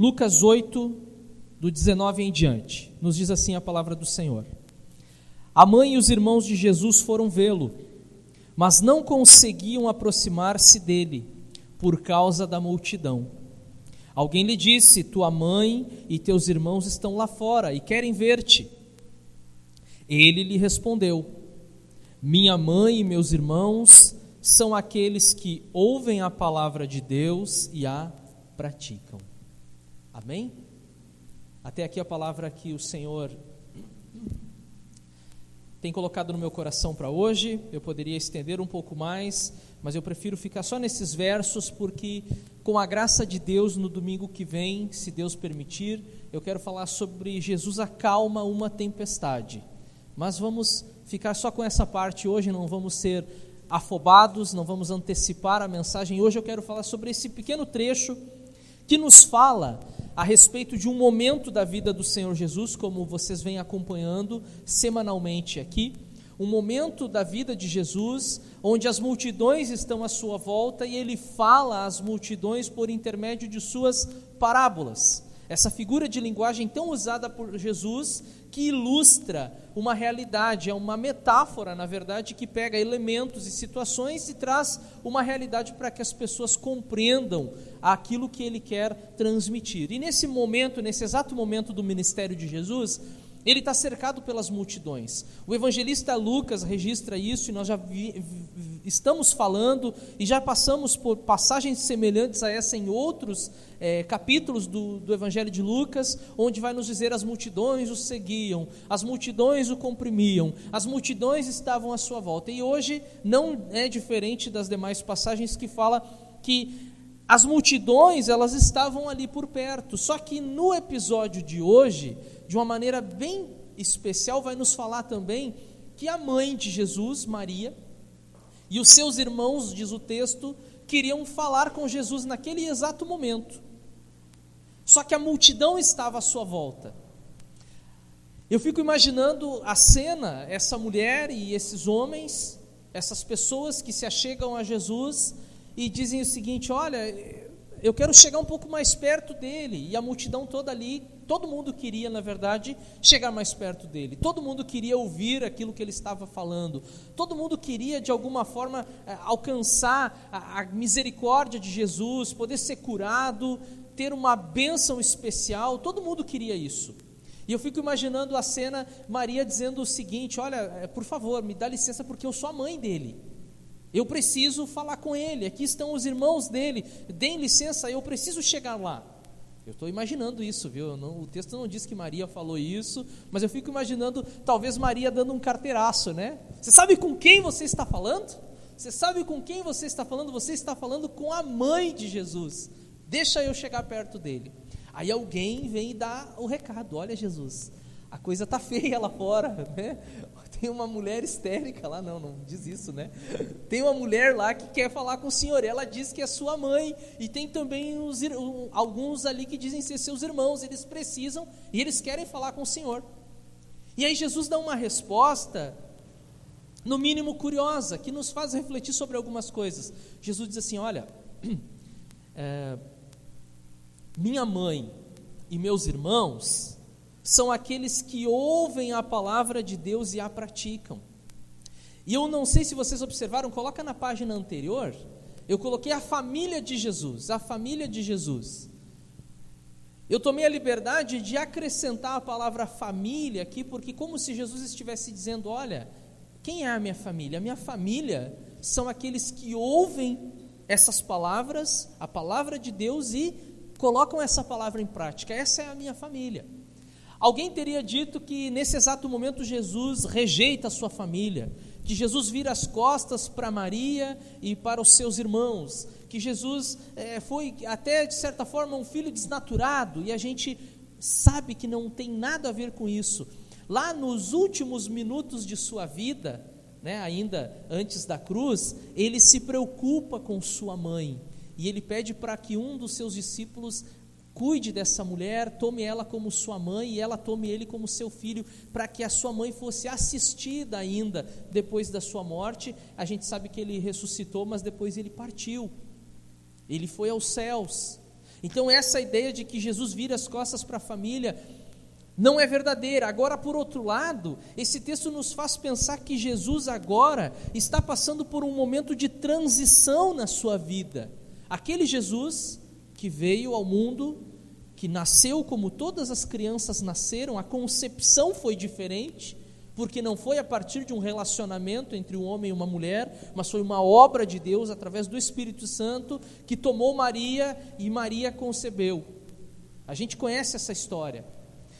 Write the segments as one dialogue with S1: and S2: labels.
S1: Lucas 8, do 19 em diante, nos diz assim a palavra do Senhor. A mãe e os irmãos de Jesus foram vê-lo, mas não conseguiam aproximar-se dele, por causa da multidão. Alguém lhe disse: tua mãe e teus irmãos estão lá fora e querem ver-te. Ele lhe respondeu: minha mãe e meus irmãos são aqueles que ouvem a palavra de Deus e a praticam. Amém? Até aqui a palavra que o Senhor tem colocado no meu coração para hoje. Eu poderia estender um pouco mais, mas eu prefiro ficar só nesses versos, porque com a graça de Deus, no domingo que vem, se Deus permitir, eu quero falar sobre Jesus acalma uma tempestade. Mas vamos ficar só com essa parte hoje, não vamos ser afobados, não vamos antecipar a mensagem. Hoje eu quero falar sobre esse pequeno trecho que nos fala a respeito de um momento da vida do Senhor Jesus, como vocês vêm acompanhando semanalmente aqui, um momento da vida de Jesus, onde as multidões estão à sua volta e ele fala às multidões por intermédio de suas parábolas. Essa figura de linguagem tão usada por Jesus, que ilustra uma realidade, é uma metáfora, na verdade, que pega elementos e situações e traz uma realidade para que as pessoas compreendam aquilo que ele quer transmitir. E nesse momento, nesse exato momento do ministério de Jesus, ele está cercado pelas multidões. O evangelista Lucas registra isso e nós já estamos falando e já passamos por passagens semelhantes a essa em outros capítulos do Evangelho de Lucas, onde vai nos dizer: as multidões o seguiam, as multidões o comprimiam, as multidões estavam à sua volta. E hoje não é diferente das demais passagens que fala que as multidões, elas estavam ali por perto. Só que no episódio de hoje, de uma maneira bem especial, vai nos falar também que a mãe de Jesus, Maria, e os seus irmãos, diz o texto, queriam falar com Jesus naquele exato momento. Só que a multidão estava à sua volta. Eu fico imaginando a cena, essa mulher e esses homens, essas pessoas que se achegam a Jesus e dizem o seguinte: olha, eu quero chegar um pouco mais perto dele. E a multidão toda ali, todo mundo queria, na verdade, chegar mais perto dele. Todo mundo queria ouvir aquilo que ele estava falando. Todo mundo queria, de alguma forma, alcançar a misericórdia de Jesus, poder ser curado, ter uma bênção especial. Todo mundo queria isso. E eu fico imaginando a cena, Maria dizendo o seguinte: olha, por favor, me dá licença porque eu sou a mãe dele. Eu preciso falar com ele, aqui estão os irmãos dele, deem licença, eu preciso chegar lá. Eu estou imaginando isso, viu? O texto não diz que Maria falou isso, mas eu fico imaginando talvez Maria dando um carteiraço, né? Você sabe com quem você está falando? Você sabe com quem você está falando? Você está falando com a mãe de Jesus. Deixa eu chegar perto dele. Aí alguém vem e dá o recado: olha, Jesus, a coisa está feia lá fora, né? Tem uma mulher histérica lá, não diz isso, né? Tem uma mulher lá que quer falar com o Senhor, ela diz que é sua mãe, e tem também alguns ali que dizem ser seus irmãos, eles precisam e eles querem falar com o Senhor. E aí Jesus dá uma resposta, no mínimo curiosa, que nos faz refletir sobre algumas coisas. Jesus diz assim: olha, minha mãe e meus irmãos são aqueles que ouvem a palavra de Deus e a praticam. E eu não sei se vocês observaram, coloca na página anterior, eu coloquei a família de Jesus, a família de Jesus. Eu tomei a liberdade de acrescentar a palavra família aqui, porque como se Jesus estivesse dizendo: olha, quem é a minha família? A minha família são aqueles que ouvem essas palavras, a palavra de Deus, e colocam essa palavra em prática. Essa é a minha família. Alguém teria dito que nesse exato momento Jesus rejeita a sua família, que Jesus vira as costas para Maria e para os seus irmãos, que Jesus foi até de certa forma um filho desnaturado, e a gente sabe que não tem nada a ver com isso. Lá nos últimos minutos de sua vida, né, ainda antes da cruz, ele se preocupa com sua mãe, e ele pede para que um dos seus discípulos cuide dessa mulher, tome ela como sua mãe e ela tome ele como seu filho, para que a sua mãe fosse assistida ainda depois da sua morte. A gente sabe que ele ressuscitou, mas depois ele partiu, ele foi aos céus. Então essa ideia de que Jesus vira as costas para a família não é verdadeira. Agora, por outro lado, esse texto nos faz pensar que Jesus agora está passando por um momento de transição na sua vida. Aquele Jesus que veio ao mundo, que nasceu como todas as crianças nasceram, a concepção foi diferente, porque não foi a partir de um relacionamento entre um homem e uma mulher, mas foi uma obra de Deus através do Espírito Santo que tomou Maria e Maria concebeu. A gente conhece essa história.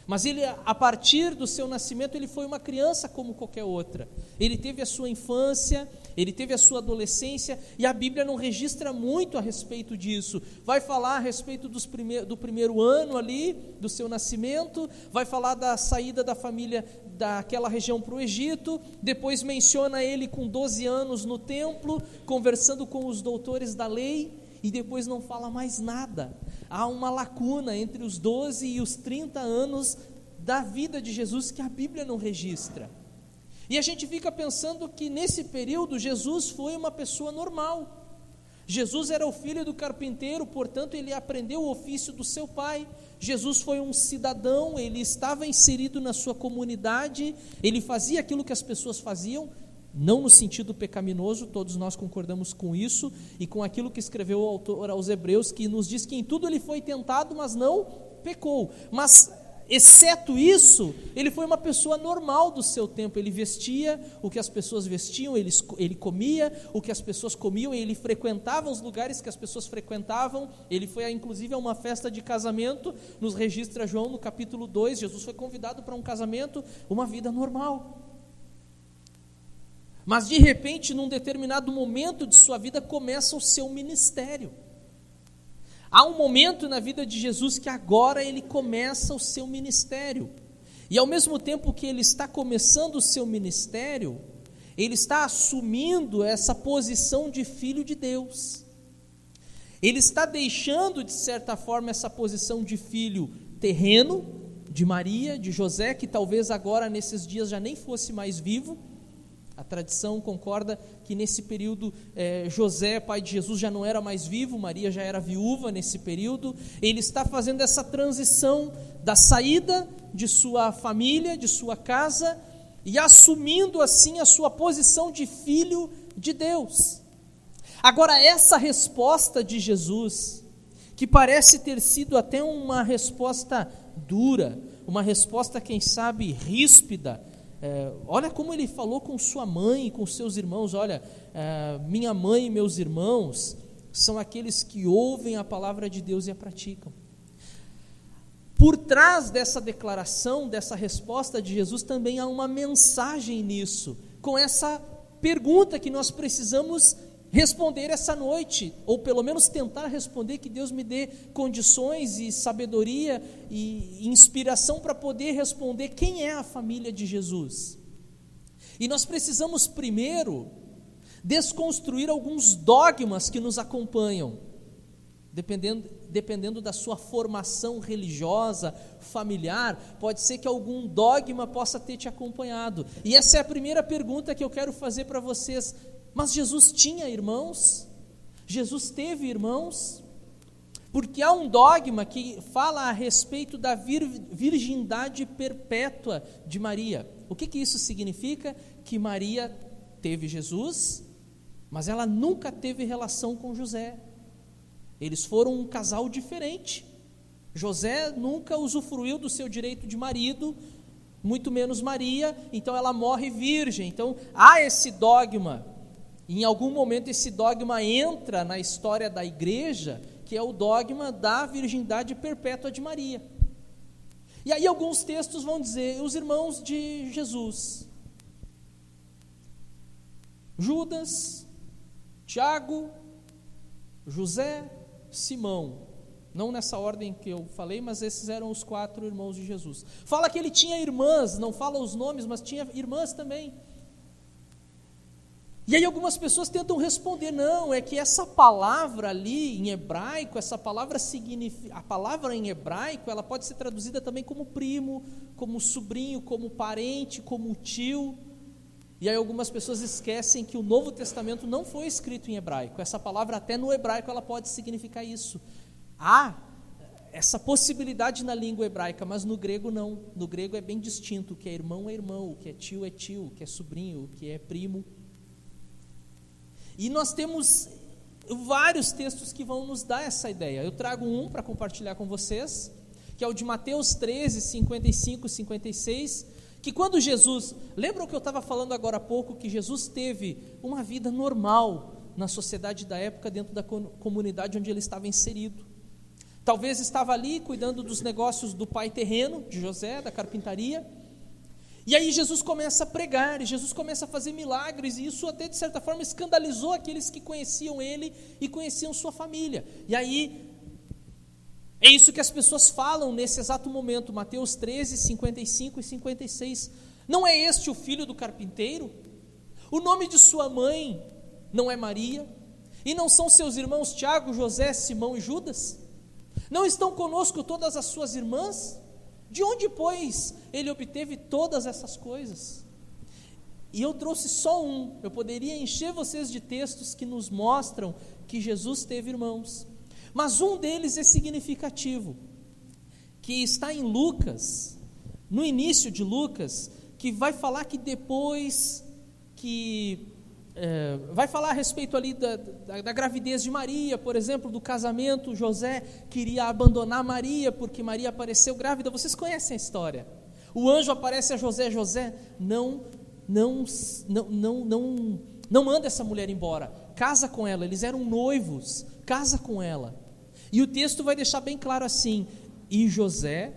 S1: Mas ele, a partir do seu nascimento, ele foi uma criança como qualquer outra. Ele teve a sua infância, ele teve a sua adolescência, e a Bíblia não registra muito a respeito disso. Vai falar a respeito do primeiro ano ali, do seu nascimento, vai falar da saída da família daquela região para o Egito, depois menciona ele com 12 anos no templo, conversando com os doutores da lei, e depois não fala mais nada. Há uma lacuna entre os 12 e os 30 anos da vida de Jesus que a Bíblia não registra. E a gente fica pensando que nesse período Jesus foi uma pessoa normal. Jesus era o filho do carpinteiro, portanto ele aprendeu o ofício do seu pai. Jesus foi um cidadão, ele estava inserido na sua comunidade, ele fazia aquilo que as pessoas faziam, não no sentido pecaminoso, todos nós concordamos com isso, e com aquilo que escreveu o autor aos Hebreus, que nos diz que em tudo ele foi tentado, mas não pecou. Mas, exceto isso, ele foi uma pessoa normal do seu tempo. Ele vestia o que as pessoas vestiam, ele comia o que as pessoas comiam, ele frequentava os lugares que as pessoas frequentavam. Ele foi inclusive a uma festa de casamento, nos registra João no capítulo 2, Jesus foi convidado para um casamento, uma vida normal. Mas de repente, num determinado momento de sua vida, começa o seu ministério. Há um momento na vida de Jesus que agora ele começa o seu ministério. E ao mesmo tempo que ele está começando o seu ministério, ele está assumindo essa posição de filho de Deus. Ele está deixando, de certa forma, essa posição de filho terreno, de Maria, de José, que talvez agora, nesses dias, já nem fosse mais vivo. A tradição concorda que nesse período José, pai de Jesus, já não era mais vivo, Maria já era viúva nesse período. Ele está fazendo essa transição da saída de sua família, de sua casa, e assumindo assim a sua posição de filho de Deus. Agora, essa resposta de Jesus, que parece ter sido até uma resposta dura, uma resposta, quem sabe, ríspida, olha como ele falou com sua mãe e com seus irmãos. Olha, minha mãe e meus irmãos são aqueles que ouvem a palavra de Deus e a praticam. Por trás dessa declaração, dessa resposta de Jesus, também há uma mensagem nisso, com essa pergunta que nós precisamos responder essa noite, ou pelo menos tentar responder, que Deus me dê condições e sabedoria e inspiração para poder responder quem é a família de Jesus. E nós precisamos primeiro desconstruir alguns dogmas que nos acompanham, dependendo da sua formação religiosa, familiar, pode ser que algum dogma possa ter te acompanhado. E essa é a primeira pergunta que eu quero fazer para vocês. Mas Jesus tinha irmãos? Jesus teve irmãos? Porque há um dogma que fala a respeito da virgindade perpétua de Maria. O que isso significa? Que Maria teve Jesus, mas ela nunca teve relação com José. Eles foram um casal diferente. José nunca usufruiu do seu direito de marido, muito menos Maria, então ela morre virgem. Então há esse dogma. Em algum momento esse dogma entra na história da igreja, que é o dogma da virgindade perpétua de Maria. E aí alguns textos vão dizer, os irmãos de Jesus: Judas, Tiago, José, Simão. Não nessa ordem que eu falei, mas esses eram os 4 irmãos de Jesus. Fala que ele tinha irmãs, não fala os nomes, mas tinha irmãs também. E aí algumas pessoas tentam responder, não, é que essa palavra ali em hebraico, essa palavra significa, a palavra em hebraico, ela pode ser traduzida também como primo, como sobrinho, como parente, como tio. E aí algumas pessoas esquecem que o Novo Testamento não foi escrito em hebraico. Essa palavra até no hebraico ela pode significar isso. Há essa possibilidade na língua hebraica, mas no grego não. No grego é bem distinto, o que é irmão, o que é tio, o que é sobrinho, o que é primo. E nós temos vários textos que vão nos dar essa ideia. Eu trago um para compartilhar com vocês, que é o de Mateus 13, 55 e 56, que quando Jesus, lembram que eu estava falando agora há pouco, que Jesus teve uma vida normal na sociedade da época, dentro da comunidade onde ele estava inserido. Talvez estava ali cuidando dos negócios do pai terreno, de José, da carpintaria, e aí Jesus começa a pregar, e Jesus começa a fazer milagres, e isso até de certa forma escandalizou aqueles que conheciam ele e conheciam sua família. E aí, é isso que as pessoas falam nesse exato momento, Mateus 13, 55 e 56. Não é este o filho do carpinteiro? O nome de sua mãe não é Maria? E não são seus irmãos Tiago, José, Simão e Judas? Não estão conosco todas as suas irmãs? De onde, pois, ele obteve todas essas coisas? E eu trouxe só um. Eu poderia encher vocês de textos que nos mostram que Jesus teve irmãos. Mas um deles é significativo, que está em Lucas, no início de Lucas, que vai falar que depois vai falar a respeito ali da gravidez de Maria, por exemplo, do casamento. José queria abandonar Maria porque Maria apareceu grávida. Vocês conhecem a história? O anjo aparece a José: José, não manda essa mulher embora, casa com ela. Eles eram noivos, casa com ela. E o texto vai deixar bem claro assim: e José,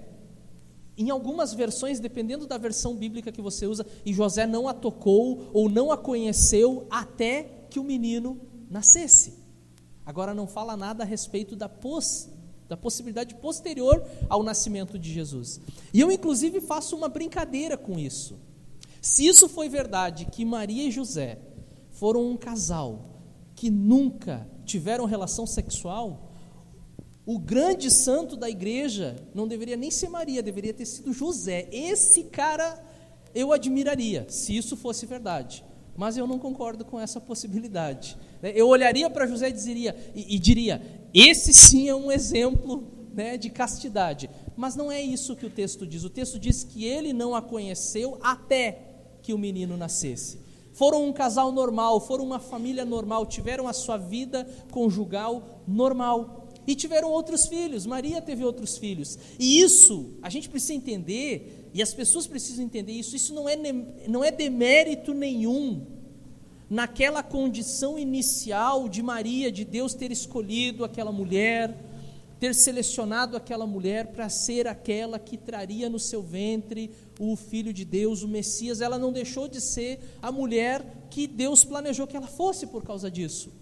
S1: em algumas versões, dependendo da versão bíblica que você usa, e José não a tocou ou não a conheceu até que o menino nascesse. Agora não fala nada a respeito da possibilidade posterior ao nascimento de Jesus. E eu inclusive faço uma brincadeira com isso. Se isso foi verdade, que Maria e José foram um casal que nunca tiveram relação sexual, o grande santo da igreja não deveria nem ser Maria, deveria ter sido José. Esse cara eu admiraria, se isso fosse verdade. Mas eu não concordo com essa possibilidade. Eu olharia para José e diria: esse sim é um exemplo, né, de castidade. Mas não é isso que o texto diz. O texto diz que ele não a conheceu até que o menino nascesse. Foram um casal normal, foram uma família normal, tiveram a sua vida conjugal normal. E tiveram outros filhos. Maria teve outros filhos. E isso, a gente precisa entender, e as pessoas precisam entender isso. Isso não é demérito nenhum naquela condição inicial de Maria, de Deus ter escolhido aquela mulher, ter selecionado aquela mulher para ser aquela que traria no seu ventre o Filho de Deus, o Messias. Ela não deixou de ser a mulher que Deus planejou que ela fosse por causa disso.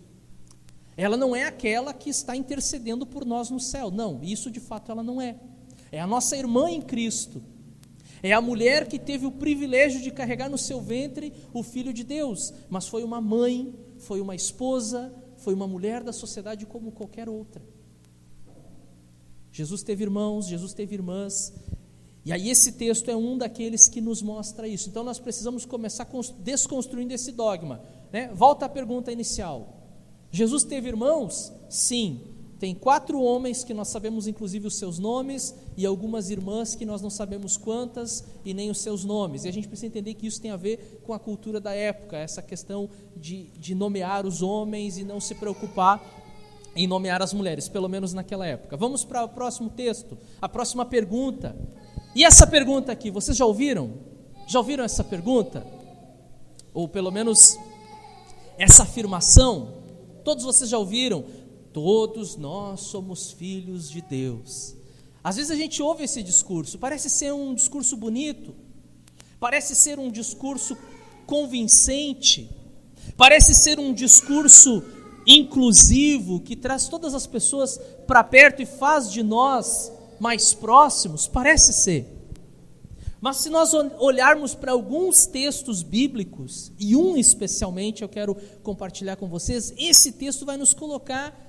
S1: Ela não é aquela que está intercedendo por nós no céu. Não, isso de fato ela não é. É a nossa irmã em Cristo. É a mulher que teve o privilégio de carregar no seu ventre o Filho de Deus. Mas foi uma mãe, foi uma esposa, foi uma mulher da sociedade como qualquer outra. Jesus teve irmãos, Jesus teve irmãs. E aí esse texto é um daqueles que nos mostra isso. Então nós precisamos começar desconstruindo esse dogma, né? Volta à pergunta inicial. Jesus teve irmãos? Sim. Tem 4 homens que nós sabemos inclusive os seus nomes, e algumas irmãs que nós não sabemos quantas e nem os seus nomes. E a gente precisa entender que isso tem a ver com a cultura da época, essa questão de nomear os homens e não se preocupar em nomear as mulheres, pelo menos naquela época. Vamos para o próximo texto, a próxima pergunta. E essa pergunta aqui, vocês já ouviram? Já ouviram essa pergunta? Ou pelo menos essa afirmação? Todos vocês já ouviram? Todos nós somos filhos de Deus. Às vezes a gente ouve esse discurso, parece ser um discurso bonito, parece ser um discurso convincente, parece ser um discurso inclusivo, que traz todas as pessoas para perto e faz de nós mais próximos, parece ser. Mas se nós olharmos para alguns textos bíblicos, e um especialmente eu quero compartilhar com vocês, esse texto vai nos colocar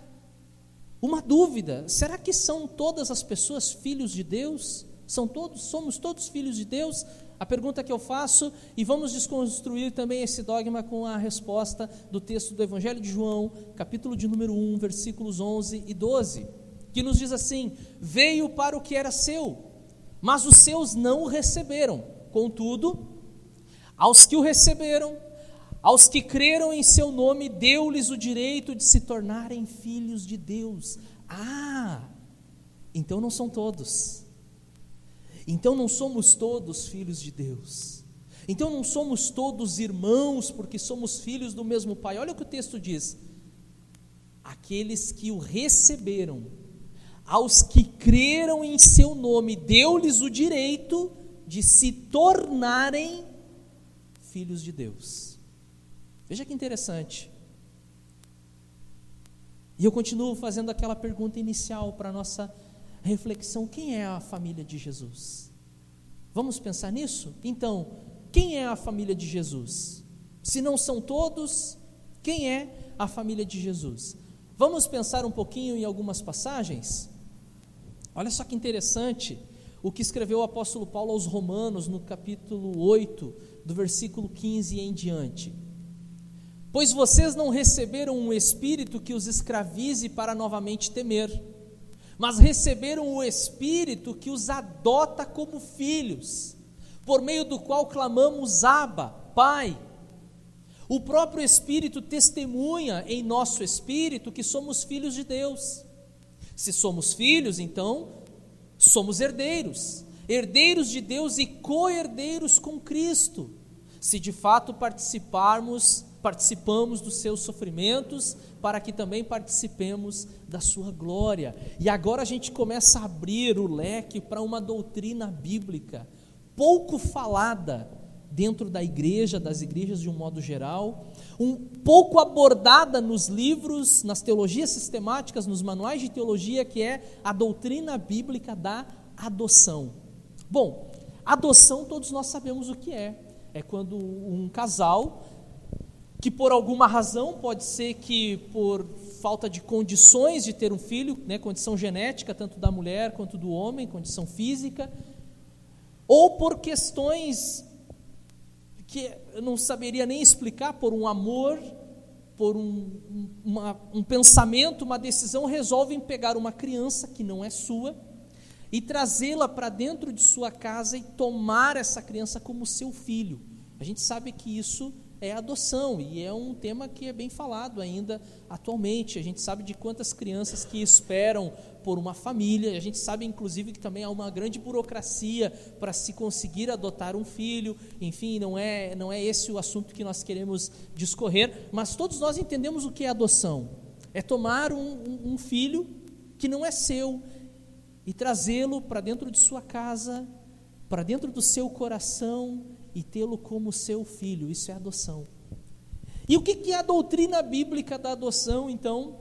S1: uma dúvida: será que são todas as pessoas filhos de Deus? Somos todos filhos de Deus? A pergunta que eu faço, e vamos desconstruir também esse dogma com a resposta do texto do Evangelho de João, capítulo de número 1, versículos 11 e 12. que nos diz assim: veio para o que era seu, mas os seus não o receberam. Contudo, aos que o receberam, aos que creram em seu nome, deu-lhes o direito de se tornarem filhos de Deus. Então não são todos. Então não somos todos filhos de Deus. Então não somos todos irmãos, porque somos filhos do mesmo Pai. Olha o que o texto diz: aqueles que o receberam, aos que creram em seu nome, deu-lhes o direito de se tornarem filhos de Deus. Veja que interessante. E eu continuo fazendo aquela pergunta inicial para a nossa reflexão: quem é a família de Jesus? Vamos pensar nisso? Então, quem é a família de Jesus? Se não são todos, quem é a família de Jesus? Vamos pensar um pouquinho em algumas passagens? Olha só que interessante o que escreveu o apóstolo Paulo aos Romanos, no capítulo 8, do versículo 15 em diante. Pois vocês não receberam um espírito que os escravize para novamente temer, mas receberam o Espírito que os adota como filhos, por meio do qual clamamos: Abba, Pai. O próprio Espírito testemunha em nosso espírito que somos filhos de Deus. Se somos filhos, então somos herdeiros, herdeiros de Deus e co-herdeiros com Cristo, se de fato participamos dos seus sofrimentos, para que também participemos da sua glória. E agora a gente começa a abrir o leque para uma doutrina bíblica pouco falada dentro da igreja, das igrejas de um modo geral, um pouco abordada nos livros, nas teologias sistemáticas, nos manuais de teologia, que é a doutrina bíblica da adoção. Bom, adoção todos nós sabemos o que é. É quando um casal, que por alguma razão, pode ser que por falta de condições de ter um filho, condição genética, tanto da mulher quanto do homem, condição física, ou por questões que eu não saberia nem explicar, por um amor, por um pensamento, uma decisão, resolvem pegar uma criança que não é sua e trazê-la para dentro de sua casa e tomar essa criança como seu filho. A gente sabe que isso é adoção, e é um tema que é bem falado ainda atualmente. A gente sabe de quantas crianças que esperam por uma família, a gente sabe inclusive que também há uma grande burocracia para se conseguir adotar um filho. Enfim, não é esse o assunto que nós queremos discorrer, mas todos nós entendemos o que é adoção. É tomar um filho que não é seu e trazê-lo para dentro de sua casa, para dentro do seu coração, e tê-lo como seu filho. Isso é adoção. E o que a doutrina bíblica da adoção, então,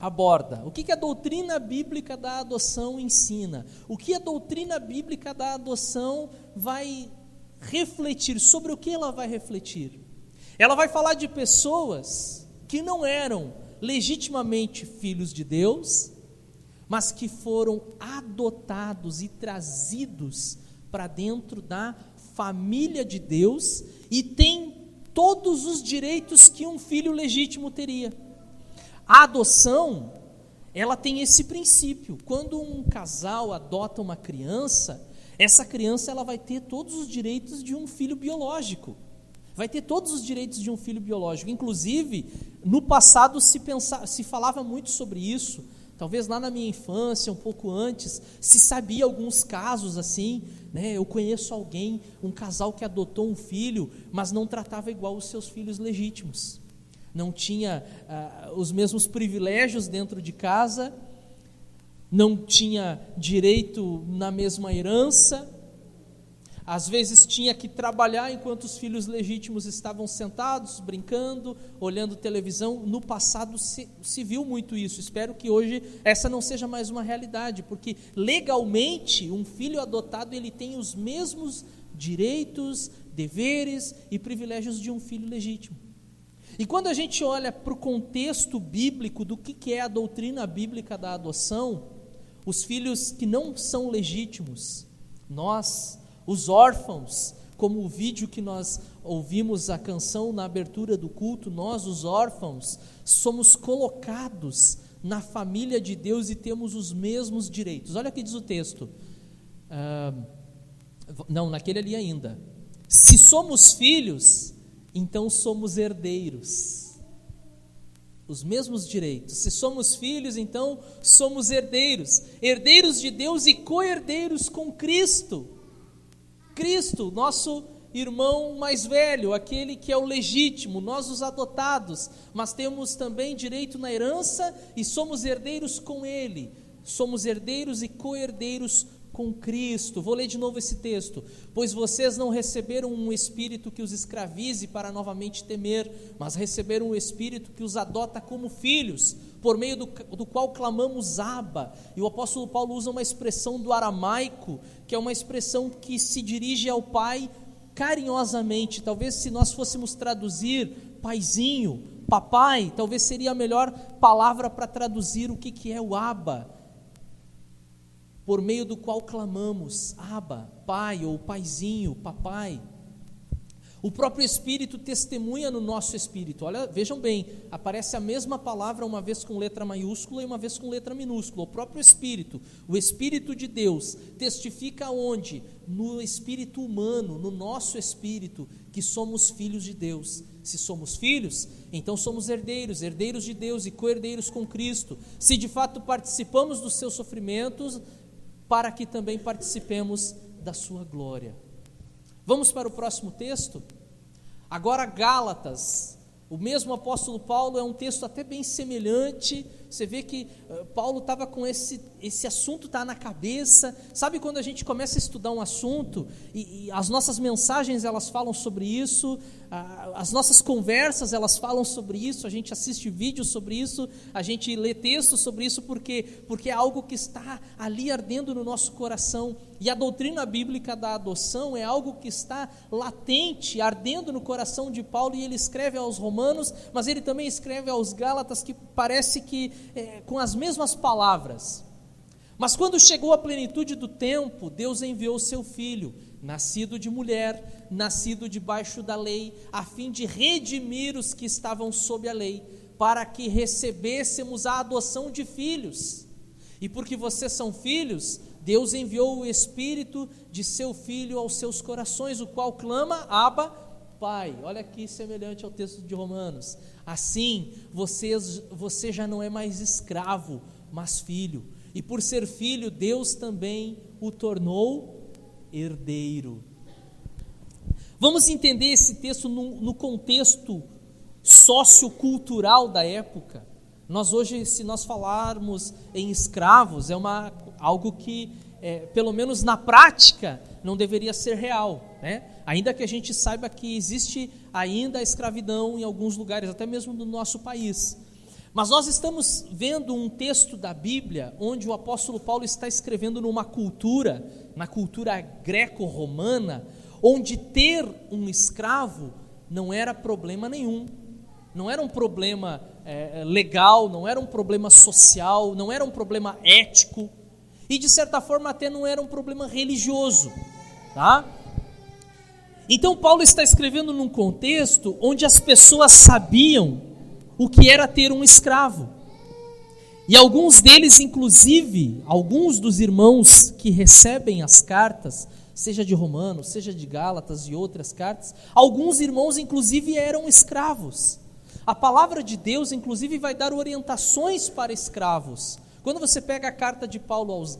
S1: aborda? O que a doutrina bíblica da adoção ensina? O que a doutrina bíblica da adoção vai refletir? Sobre o que ela vai refletir? Ela vai falar de pessoas que não eram legitimamente filhos de Deus, mas que foram adotados e trazidos para dentro da família de Deus e tem todos os direitos que um filho legítimo teria. A adoção, ela tem esse princípio. Quando um casal adota uma criança, essa criança ela vai ter todos os direitos de um filho biológico. Vai ter todos os direitos de um filho biológico. Inclusive, no passado se falava muito sobre isso. Talvez lá na minha infância, um pouco antes, se sabia alguns casos assim, eu conheço alguém, um casal que adotou um filho, mas não tratava igual os seus filhos legítimos. Não tinha os mesmos privilégios dentro de casa, não tinha direito na mesma herança, às vezes tinha que trabalhar enquanto os filhos legítimos estavam sentados, brincando, olhando televisão. No passado se viu muito isso. Espero que hoje essa não seja mais uma realidade, porque legalmente um filho adotado ele tem os mesmos direitos, deveres e privilégios de um filho legítimo. E quando a gente olha para o contexto bíblico do que é a doutrina bíblica da adoção, os filhos que não são legítimos, os órfãos, como o vídeo que nós ouvimos a canção na abertura do culto, nós, os órfãos, somos colocados na família de Deus e temos os mesmos direitos. Olha o que diz o texto. Não, naquele ali ainda. Se somos filhos, então somos herdeiros. Os mesmos direitos. Se somos filhos, então somos herdeiros. Herdeiros de Deus e co-herdeiros com Cristo. Cristo, nosso irmão mais velho, aquele que é o legítimo, nós os adotados, mas temos também direito na herança e somos herdeiros com Ele. Somos herdeiros e co-herdeiros com Cristo. Vou ler de novo esse texto. Pois vocês não receberam um espírito que os escravize para novamente temer, mas receberam um espírito que os adota como filhos, por meio do qual clamamos Abba. E o apóstolo Paulo usa uma expressão do aramaico, que é uma expressão que se dirige ao pai carinhosamente. Talvez se nós fôssemos traduzir paizinho, papai, talvez seria a melhor palavra para traduzir o que é o Abba, por meio do qual clamamos Abba, pai, ou paizinho, papai. O próprio Espírito testemunha no nosso espírito. Olha, vejam bem, aparece a mesma palavra uma vez com letra maiúscula e uma vez com letra minúscula. O próprio Espírito, o Espírito de Deus, testifica onde? No espírito humano, no nosso espírito, que somos filhos de Deus. Se somos filhos, então somos herdeiros, herdeiros de Deus e co-herdeiros com Cristo. Se de fato participamos dos seus sofrimentos, para que também participemos da sua glória. Vamos para o próximo texto? Agora Gálatas. O mesmo apóstolo Paulo, é um texto até bem semelhante. Você vê que Paulo estava com esse assunto, está na cabeça. Sabe quando a gente começa a estudar um assunto e as nossas mensagens elas falam sobre isso, as nossas conversas elas falam sobre isso, a gente assiste vídeos sobre isso, a gente lê textos sobre isso, porque é algo que está ali ardendo no nosso coração. E a doutrina bíblica da adoção é algo que está latente, ardendo no coração de Paulo, e ele escreve aos Romanos, mas ele também escreve aos Gálatas, que parece que com as mesmas palavras. Mas quando chegou a plenitude do tempo, Deus enviou o seu Filho, nascido de mulher, nascido debaixo da lei, a fim de redimir os que estavam sob a lei, para que recebêssemos a adoção de filhos. E porque vocês são filhos, Deus enviou o Espírito de seu Filho aos seus corações, o qual clama, Abba, Pai. Olha aqui, semelhante ao texto de Romanos. Assim, você já não é mais escravo, mas filho. E por ser filho, Deus também o tornou herdeiro. Vamos entender esse texto no contexto sociocultural da época. Nós hoje, se nós falarmos em escravos, algo que, pelo menos na prática, não deveria ser real, né? Ainda que a gente saiba que existe ainda a escravidão em alguns lugares, até mesmo no nosso país. Mas nós estamos vendo um texto da Bíblia, onde o apóstolo Paulo está escrevendo na cultura greco-romana, onde ter um escravo não era problema nenhum. Não era um problema legal, não era um problema social, não era um problema ético, e de certa forma até não era um problema religioso, tá? Então Paulo está escrevendo num contexto onde as pessoas sabiam o que era ter um escravo, e alguns deles, inclusive, alguns dos irmãos que recebem as cartas, seja de Romanos, seja de Gálatas e outras cartas, alguns irmãos inclusive eram escravos. A palavra de Deus, inclusive, vai dar orientações para escravos. Quando você pega a carta de Paulo aos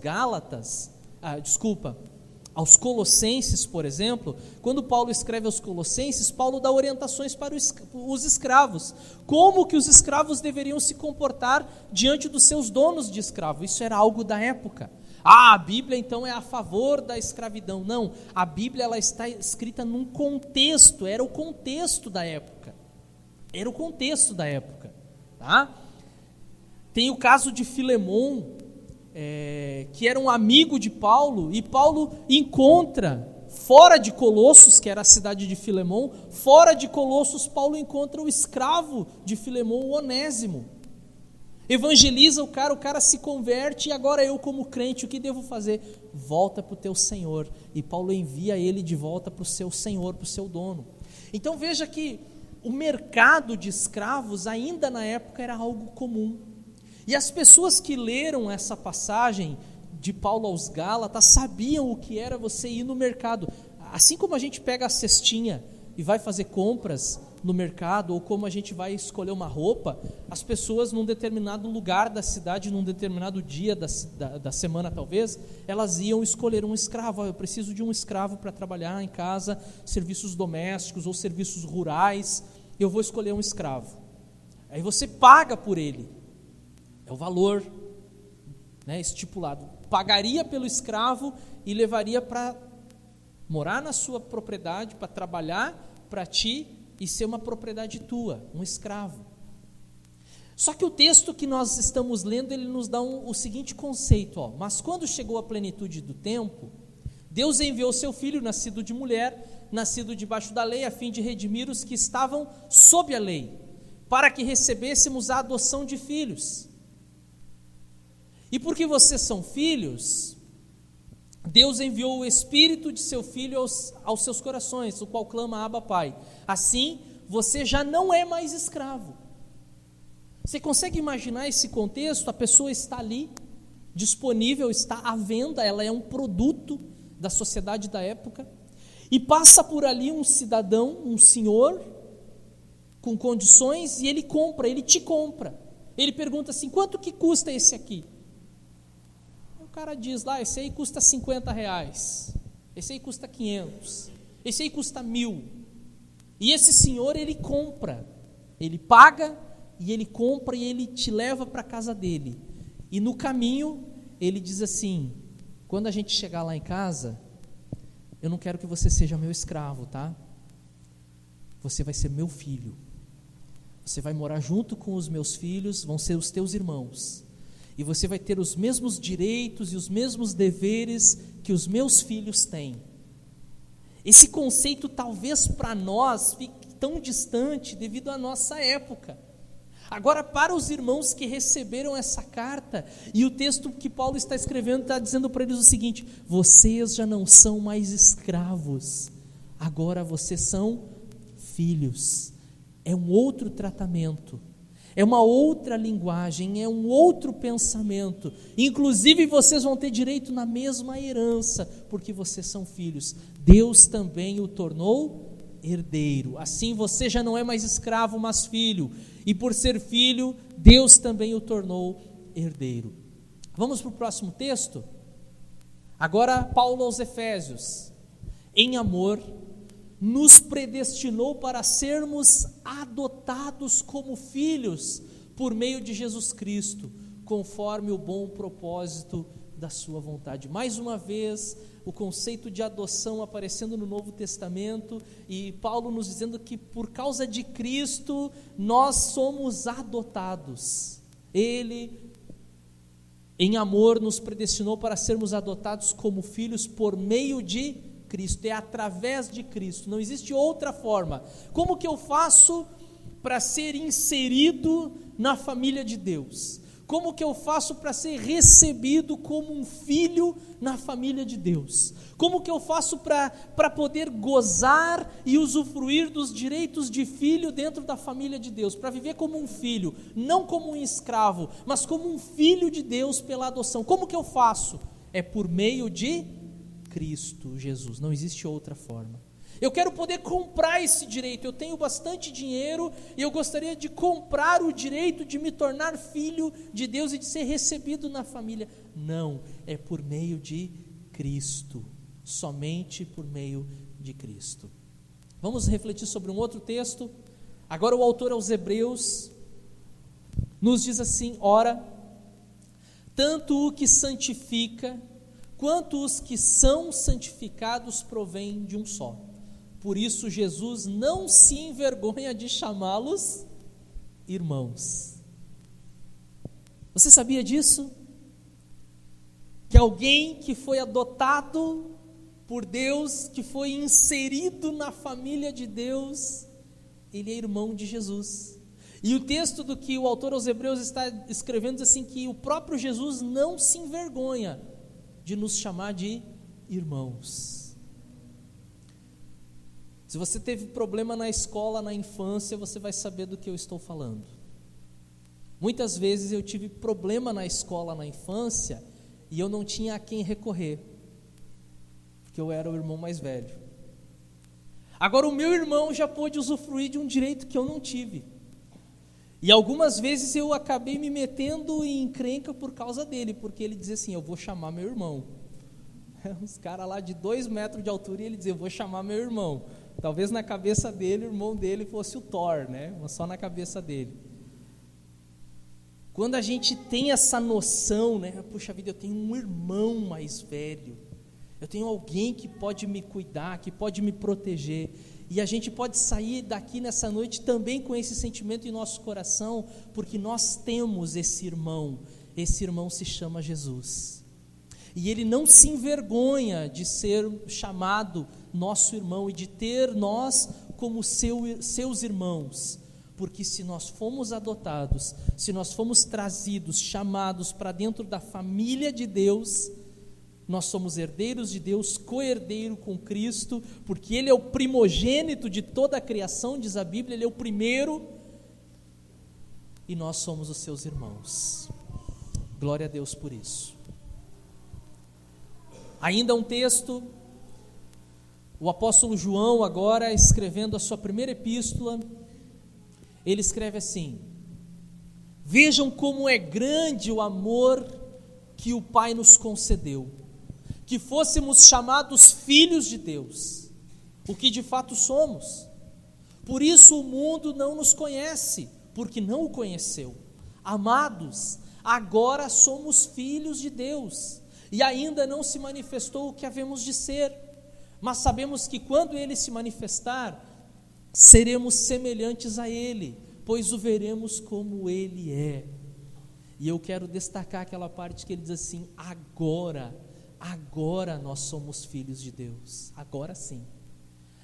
S1: aos Colossenses, por exemplo, quando Paulo escreve aos Colossenses, Paulo dá orientações para os escravos. Como que os escravos deveriam se comportar diante dos seus donos de escravo. Isso era algo da época. A Bíblia então é a favor da escravidão. Não, a Bíblia ela está escrita num contexto, era o contexto da época. Era o contexto da época, tá? Tem o caso de Filemon, que era um amigo de Paulo, e Paulo encontra, fora de Colossos, que era a cidade de Filemon, fora de Colossos, Paulo encontra o escravo de Filemon, o Onésimo. Evangeliza o cara se converte, e agora eu como crente, o que devo fazer? Volta para o teu Senhor. E Paulo envia ele de volta para o seu Senhor, para o seu dono. Então veja que o mercado de escravos ainda na época era algo comum. E as pessoas que leram essa passagem de Paulo aos Gálatas sabiam o que era você ir no mercado. Assim como a gente pega a cestinha e vai fazer compras no mercado, ou como a gente vai escolher uma roupa, as pessoas num determinado lugar da cidade, num determinado dia da semana talvez, elas iam escolher um escravo. Eu preciso de um escravo para trabalhar em casa, serviços domésticos ou serviços rurais, eu vou escolher um escravo. Aí você paga por ele, é o valor, né, estipulado. Pagaria pelo escravo e levaria para morar na sua propriedade, para trabalhar para ti e ser uma propriedade tua, um escravo. Só que o texto que nós estamos lendo, ele nos dá o seguinte conceito, ó: mas quando chegou a plenitude do tempo, Deus enviou seu filho, nascido de mulher, nascido debaixo da lei, a fim de redimir os que estavam sob a lei, para que recebêssemos a adoção de filhos. E porque vocês são filhos, Deus enviou o Espírito de seu Filho aos seus corações, o qual clama: Abba, Pai. Assim, você já não é mais escravo. Você consegue imaginar esse contexto? A pessoa está ali, disponível, está à venda, ela é um produto da sociedade da época, e passa por ali um cidadão, um senhor, com condições, e ele compra, ele te compra. Ele pergunta assim: quanto que custa esse aqui? O cara diz lá: esse aí custa R$50, esse aí custa 500, esse aí custa 1.000. E esse senhor, ele compra, ele paga e ele compra e ele te leva para a casa dele. E no caminho ele diz assim: quando a gente chegar lá em casa, eu não quero que você seja meu escravo, tá? Você vai ser meu filho, você vai morar junto com os meus filhos, vão ser os teus irmãos. E você vai ter os mesmos direitos e os mesmos deveres que os meus filhos têm. Esse conceito talvez para nós fique tão distante devido à nossa época. Agora, para os irmãos que receberam essa carta, e o texto que Paulo está escrevendo está dizendo para eles o seguinte: vocês já não são mais escravos, agora vocês são filhos. É um outro tratamento. É uma outra linguagem, é um outro pensamento. Inclusive vocês vão ter direito na mesma herança, porque vocês são filhos. Deus também o tornou herdeiro. Assim você já não é mais escravo, mas filho. E por ser filho, Deus também o tornou herdeiro. Vamos para o próximo texto? Agora Paulo aos Efésios. Em amor, nos predestinou para sermos adotados como filhos por meio de Jesus Cristo, conforme o bom propósito da sua vontade. Mais uma vez, o conceito de adoção aparecendo no Novo Testamento, e Paulo nos dizendo que por causa de Cristo nós somos adotados. Ele, em amor, nos predestinou para sermos adotados como filhos por meio de Cristo, é através de Cristo, não existe outra forma. Como que eu faço para ser inserido na família de Deus? Como que eu faço para ser recebido como um filho na família de Deus? Como que eu faço para poder gozar e usufruir dos direitos de filho dentro da família de Deus? Para viver como um filho, não como um escravo, mas como um filho de Deus pela adoção. Como que eu faço? É por meio de Cristo Jesus, não existe outra forma. Eu quero poder comprar esse direito, eu tenho bastante dinheiro e eu gostaria de comprar o direito de me tornar filho de Deus e de ser recebido na família. Não, é por meio de Cristo, somente por meio de Cristo. Vamos refletir sobre um outro texto. Agora o autor aos Hebreus nos diz assim: ora, tanto o que santifica quanto os que são santificados provém de um só. Por isso Jesus não se envergonha de chamá-los irmãos. Você sabia disso? Que alguém que foi adotado por Deus, que foi inserido na família de Deus, ele é irmão de Jesus. E o texto do que o autor aos Hebreus está escrevendo diz assim, que o próprio Jesus não se envergonha de nos chamar de irmãos. Se você teve problema na escola, na infância, você vai saber do que eu estou falando. Muitas vezes eu tive problema na escola, na infância, e eu não tinha a quem recorrer, porque eu era o irmão mais velho. Agora o meu irmão já pôde usufruir de um direito que eu não tive. E algumas vezes eu acabei me metendo em encrenca por causa dele, porque ele dizia assim, eu vou chamar meu irmão. Uns caras lá de 2 metros de altura e ele dizia, eu vou chamar meu irmão. Talvez na cabeça dele, o irmão dele fosse o Thor, né? Mas só na cabeça dele. Quando a gente tem essa noção, né? Puxa vida, eu tenho um irmão mais velho. Eu tenho alguém que pode me cuidar, que pode me proteger. E a gente pode sair daqui nessa noite também com esse sentimento em nosso coração, porque nós temos esse irmão se chama Jesus. E ele não se envergonha de ser chamado nosso irmão e de ter nós como seus irmãos, porque se nós fomos adotados, se nós fomos trazidos, chamados para dentro da família de Deus, nós somos herdeiros de Deus, co-herdeiro com Cristo, porque Ele é o primogênito de toda a criação, diz a Bíblia, Ele é o primeiro, e nós somos os seus irmãos. Glória a Deus por isso. Ainda um texto, o apóstolo João, agora escrevendo a sua primeira epístola, ele escreve assim: vejam como é grande o amor que o Pai nos concedeu, que fôssemos chamados filhos de Deus, o que de fato somos. Por isso o mundo não nos conhece, porque não o conheceu. Amados, agora somos filhos de Deus, e ainda não se manifestou o que havemos de ser, mas sabemos que quando Ele se manifestar, seremos semelhantes a Ele, pois o veremos como Ele é. E eu quero destacar aquela parte que ele diz assim: agora nós somos filhos de Deus, agora sim,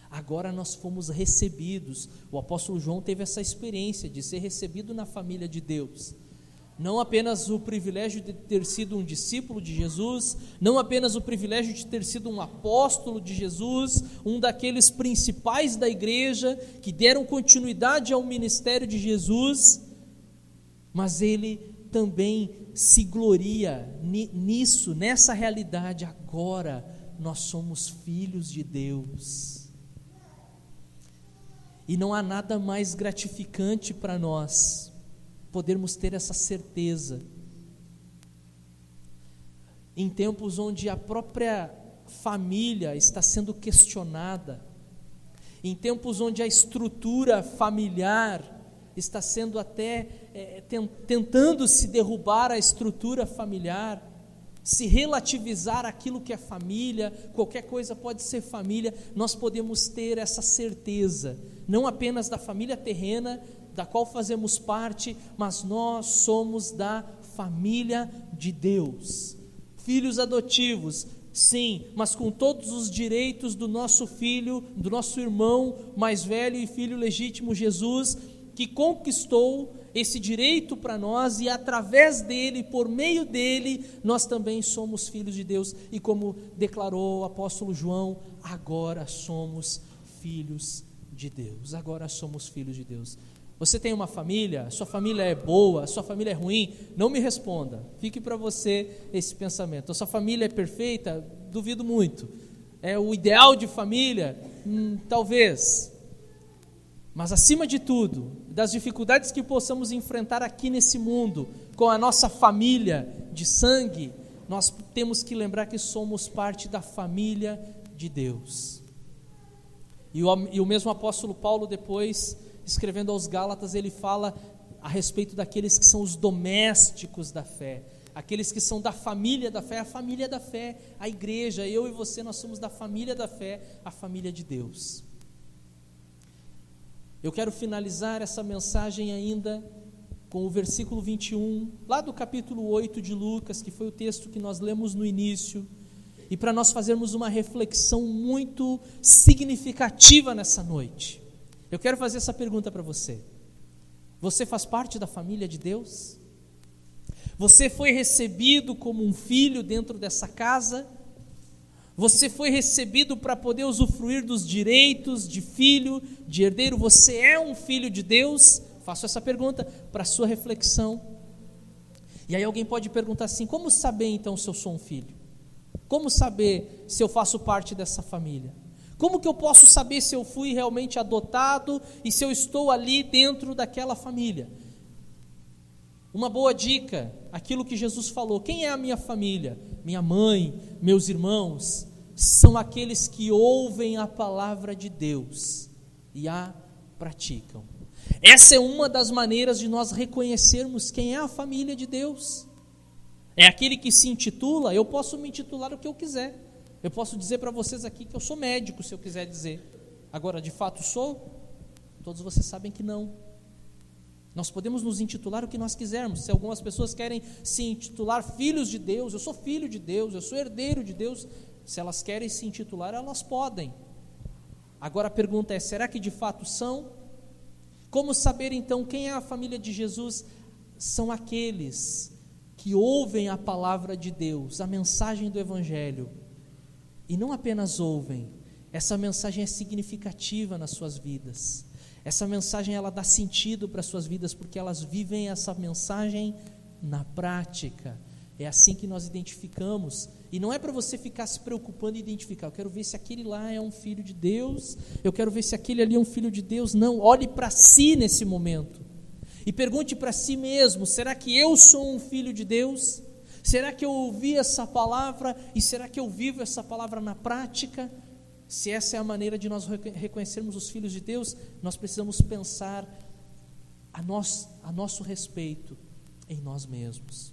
S1: agora nós fomos recebidos. O apóstolo João teve essa experiência de ser recebido na família de Deus, não apenas o privilégio de ter sido um discípulo de Jesus, não apenas o privilégio de ter sido um apóstolo de Jesus, um daqueles principais da igreja, que deram continuidade ao ministério de Jesus, mas ele também se gloria nisso, nessa realidade. Agora nós somos filhos de Deus, e não há nada mais gratificante para nós podermos ter essa certeza, em tempos onde a própria família está sendo questionada, em tempos onde a estrutura familiar está sendo até tentando se derrubar a estrutura familiar, se relativizar aquilo que é família, qualquer coisa pode ser família. Nós podemos ter essa certeza, não apenas da família terrena, da qual fazemos parte, mas nós somos da família de Deus, filhos adotivos, sim, mas com todos os direitos do nosso filho, do nosso irmão mais velho e filho legítimo, Jesus, que conquistou esse direito para nós, e através dele, por meio dele, nós também somos filhos de Deus. E como declarou o apóstolo João, agora somos filhos de Deus, agora somos filhos de Deus. Você tem uma família, sua família é boa, sua família é ruim? Não me responda, fique para você esse pensamento. A sua família é perfeita? Duvido muito. É o ideal de família? Talvez. Mas acima de tudo, das dificuldades que possamos enfrentar aqui nesse mundo, com a nossa família de sangue, nós temos que lembrar que somos parte da família de Deus. E o mesmo apóstolo Paulo, depois, escrevendo aos Gálatas, ele fala a respeito daqueles que são os domésticos da fé, aqueles que são da família da fé, a família da fé, a igreja. Eu e você, nós somos da família da fé, a família de Deus. Eu quero finalizar essa mensagem ainda com o versículo 21, lá do capítulo 8 de Lucas, que foi o texto que nós lemos no início, e para nós fazermos uma reflexão muito significativa nessa noite. Eu quero fazer essa pergunta para você: você faz parte da família de Deus? Você foi recebido como um filho dentro dessa casa? Você foi recebido para poder usufruir dos direitos de filho, de herdeiro? Você é um filho de Deus? Faço essa pergunta para a sua reflexão. E aí alguém pode perguntar assim: como saber então se eu sou um filho? Como saber se eu faço parte dessa família? Como que eu posso saber se eu fui realmente adotado e se eu estou ali dentro daquela família? Uma boa dica, aquilo que Jesus falou: quem é a minha família? Minha mãe, meus irmãos, são aqueles que ouvem a palavra de Deus e a praticam. Essa é uma das maneiras de nós reconhecermos quem é a família de Deus. É aquele que se intitula. Eu posso me intitular o que eu quiser. Eu posso dizer para vocês aqui que eu sou médico, se eu quiser dizer. Agora, de fato sou? Todos vocês sabem que não. Nós podemos nos intitular o que nós quisermos. Se algumas pessoas querem se intitular filhos de Deus, eu sou filho de Deus, eu sou herdeiro de Deus. Se elas querem se intitular, elas podem. Agora a pergunta é: será que de fato são? Como saber então quem é a família de Jesus? São aqueles que ouvem a palavra de Deus, a mensagem do Evangelho, e não apenas ouvem, essa mensagem é significativa nas suas vidas. Essa mensagem ela dá sentido para as suas vidas, porque elas vivem essa mensagem na prática. É assim que nós identificamos. E não é para você ficar se preocupando em identificar: eu quero ver se aquele lá é um filho de Deus, eu quero ver se aquele ali é um filho de Deus. Não, olhe para si nesse momento e pergunte para si mesmo: será que eu sou um filho de Deus? Será que eu ouvi essa palavra e será que eu vivo essa palavra na prática? Se essa é a maneira de nós reconhecermos os filhos de Deus, nós precisamos pensar a nosso respeito em nós mesmos.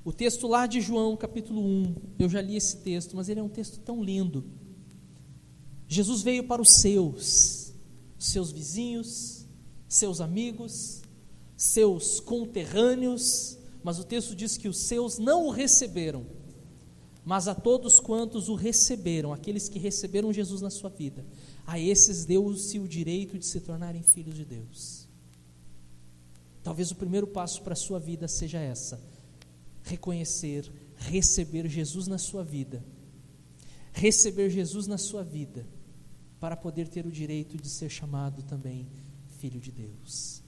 S1: O texto lá de João, capítulo 1, eu já li esse texto, mas ele é um texto tão lindo. Jesus veio para os seus vizinhos, seus amigos, seus conterrâneos, mas o texto diz que os seus não o receberam, mas a todos quantos o receberam, aqueles que receberam Jesus na sua vida, a esses deu-se o direito de se tornarem filhos de Deus. Talvez o primeiro passo para a sua vida seja essa: reconhecer, receber Jesus na sua vida, receber Jesus na sua vida, para poder ter o direito de ser chamado também filho de Deus.